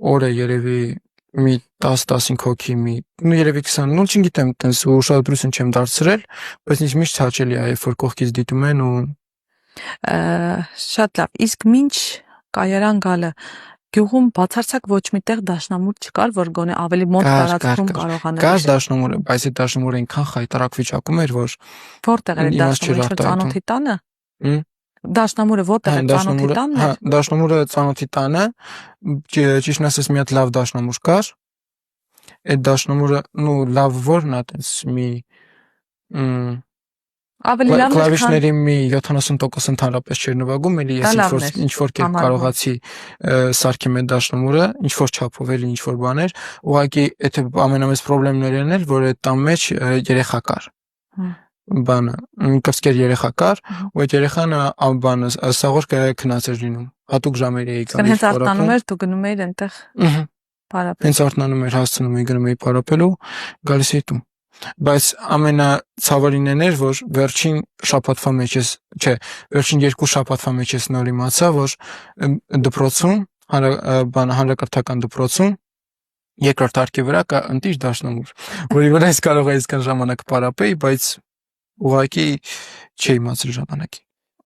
օրը երևի մի 10-15 հոգի երևի 20, չգիտեմ, տենց ուշադրություն չեմ դարձրել, բայց ինձ միշտ հաճելի է, երբ որ կողքից դիտում են ու շատ լավ, իսկ մինչ կայարան գալը գյուղում բացարձակ ոչ միտեղ դաշնամուր չկար, որ գոնե ավելի մոտ տարածքում կարողանար։ Կար դաշնամուրը, բայց այդ դաշնամուրը այնքան խայտարակ վիճակում էր, որ որտեղ էր դաշնամուրը, ծանոթի տանը։ Դաշնամուրը որտեղ է, ծանոթի տանն է։ Հա, դաշնամուրը ծանոթի տանը, ճիշտն ասած մի հատ լավ դաշնամուր կար։ Այդ դաշնամուրը, լավ որն է, տես մի ավելի լավ կլավիշների մի 70% ընդհանրապես չէր նվագում, էլի ես ինչ որ կերպ կարողացի սարքեմ այդ դաշնամուրը, ինչ որ չափով էլի ինչ որ բաներ, ուղղակի եթե ամենամեծ խնդիրներն էր, որ այդ տան մեջ երեխա կար։ Բանը, կրծքեր երեխա կար, ու այդ երեխան բանը սաղոր քնած էր լինում։ Հատուկ ժամեր էի գալիս։ Հենց արթնանում էր, դու գնում էիր այնտեղ։ Պարապել։ Հենց արթնանում էր, հասցնում էի, գնում էի պարապելու, գալիս էի տուն։ Բայց ամենացավալին էր, որ վերջին շաբաթվա մեջ վերջին 2 շաբաթվա մեջ ես նոր իմացա, որ դպրոցում, հանրակրթական դպրոցում երկրորդ հարկի վրա կա ընտիր դաշնամուր, որի վրա ես կարող էի այսքան ժամանակ պարապեի, բայց ուղղակի չէի իմացել ժամանակի։